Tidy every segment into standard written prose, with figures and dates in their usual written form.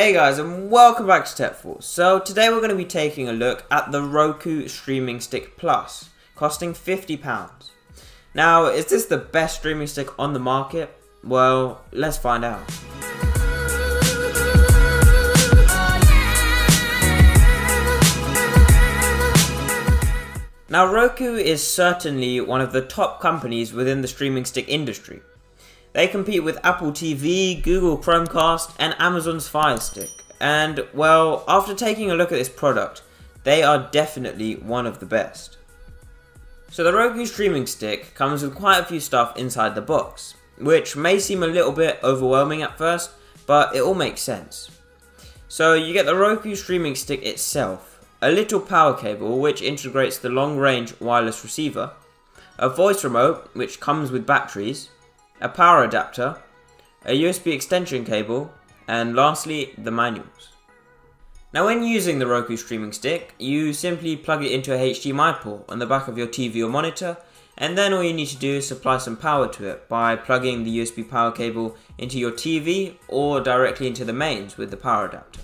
Hey guys, and welcome back to TechForce. So today we're going to be taking a look at the Roku Streaming Stick Plus, costing £50. Now, is this the best streaming stick on the market? Well, let's find out. Now, Roku is certainly one of the top companies within the streaming stick industry. They compete with Apple TV, Google Chromecast, and Amazon's Fire Stick. And, well, after taking a look at this product, they are definitely one of the best. So the Roku Streaming Stick comes with quite a few stuff inside the box, which may seem a little bit overwhelming at first, but it all makes sense. So you get the Roku Streaming Stick itself, a little power cable which integrates the long-range wireless receiver, a voice remote which comes with batteries, a power adapter, a USB extension cable, and lastly, the manuals. Now when using the Roku Streaming Stick, you simply plug it into a HDMI port on the back of your TV or monitor, and then all you need to do is supply some power to it by plugging the USB power cable into your TV or directly into the mains with the power adapter.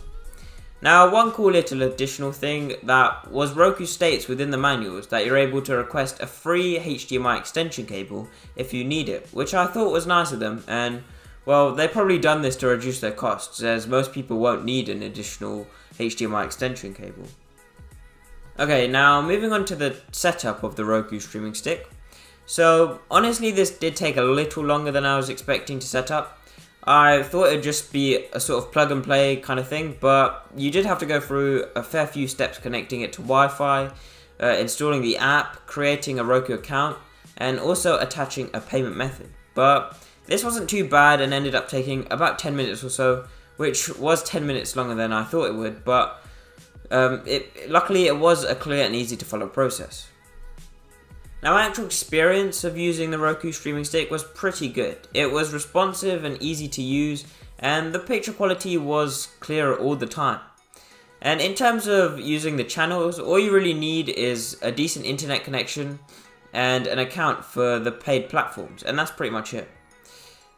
Now, one cool little additional thing that was Roku states within the manuals that you're able to request a free HDMI extension cable if you need it, which I thought was nice of them, and well, they've probably done this to reduce their costs, as most people won't need an additional HDMI extension cable. Okay, now moving on to the setup of the Roku Streaming Stick. So honestly, this did take a little longer than I was expecting to set up. I thought it would just be a sort of plug and play kind of thing, but you did have to go through a fair few steps connecting it to Wi-Fi, installing the app, creating a Roku account, and also attaching a payment method. But this wasn't too bad and ended up taking about 10 minutes or so, which was 10 minutes longer than I thought it would, but luckily it was a clear and easy to follow process. Now, my actual experience of using the Roku Streaming Stick was pretty good. It was responsive and easy to use, and the picture quality was clear all the time. And in terms of using the channels, all you really need is a decent internet connection and an account for the paid platforms, and that's pretty much it.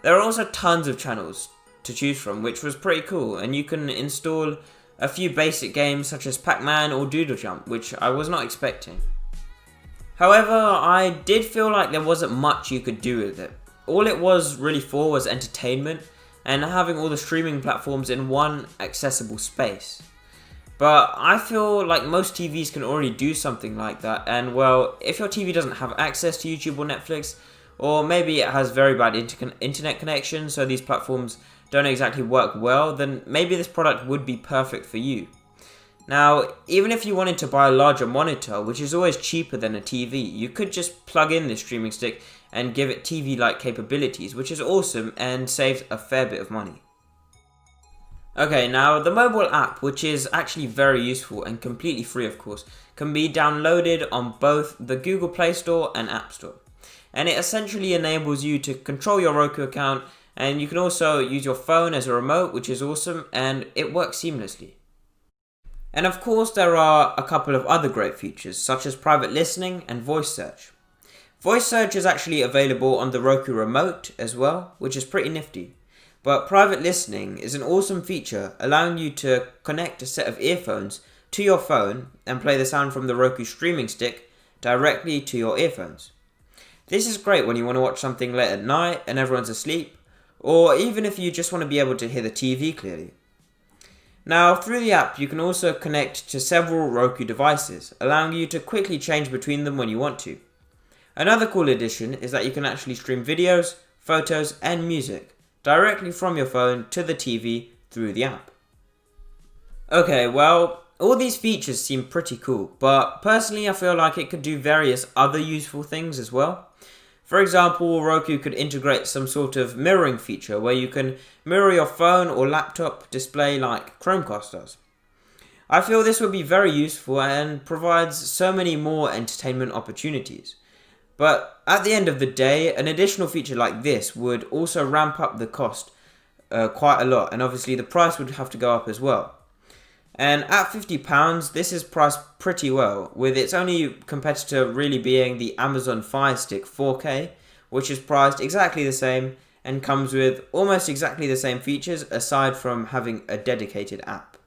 There are also tons of channels to choose from, which was pretty cool, and you can install a few basic games such as Pac-Man or Doodle Jump, which I was not expecting. However, I did feel like there wasn't much you could do with it. All it was really for was entertainment and having all the streaming platforms in one accessible space. But I feel like most TVs can already do something like that, and well, if your TV doesn't have access to YouTube or Netflix, or maybe it has very bad internet connection so these platforms don't exactly work well, then maybe this product would be perfect for you. Now, even if you wanted to buy a larger monitor, which is always cheaper than a TV, you could just plug in this streaming stick and give it TV-like capabilities, which is awesome and saves a fair bit of money. Okay, now the mobile app, which is actually very useful and completely free of course, can be downloaded on both the Google Play Store and App Store. And it essentially enables you to control your Roku account, and you can also use your phone as a remote, which is awesome, and it works seamlessly. And of course there are a couple of other great features, such as private listening and voice search. Voice search is actually available on the Roku remote as well, which is pretty nifty. But private listening is an awesome feature, allowing you to connect a set of earphones to your phone and play the sound from the Roku Streaming Stick directly to your earphones. This is great when you want to watch something late at night and everyone's asleep, or even if you just want to be able to hear the TV clearly. Now, through the app, you can also connect to several Roku devices, allowing you to quickly change between them when you want to. Another cool addition is that you can actually stream videos, photos, and music directly from your phone to the TV through the app. Okay, well, all these features seem pretty cool, but personally I feel like it could do various other useful things as well. For example, Roku could integrate some sort of mirroring feature where you can mirror your phone or laptop display like Chromecast does. I feel this would be very useful and provides so many more entertainment opportunities. But at the end of the day, an additional feature like this would also ramp up the cost quite a lot, and obviously the price would have to go up as well. And at £50, this is priced pretty well, with its only competitor really being the Amazon Fire Stick 4K, which is priced exactly the same and comes with almost exactly the same features aside from having a dedicated app.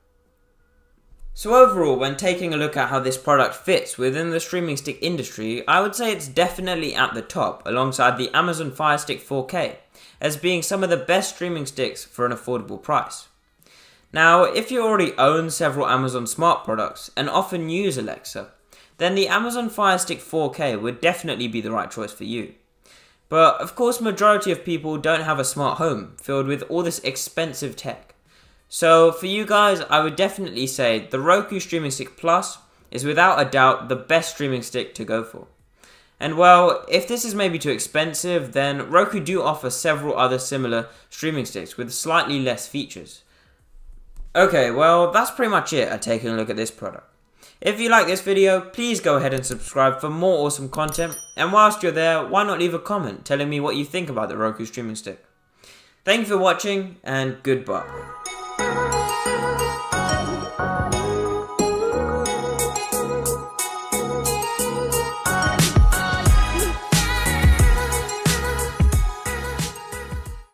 So overall, when taking a look at how this product fits within the streaming stick industry, I would say it's definitely at the top alongside the Amazon Fire Stick 4K as being some of the best streaming sticks for an affordable price. Now, if you already own several Amazon Smart products and often use Alexa, then the Amazon Fire Stick 4K would definitely be the right choice for you. But of course, majority of people don't have a smart home filled with all this expensive tech. So for you guys, I would definitely say the Roku Streaming Stick Plus is without a doubt the best streaming stick to go for. And well, if this is maybe too expensive, then Roku do offer several other similar streaming sticks with slightly less features. Okay, well that's pretty much it at taking a look at this product. If you like this video, please go ahead and subscribe for more awesome content, and whilst you're there, why not leave a comment telling me what you think about the Roku Streaming Stick. Thank you for watching, and goodbye.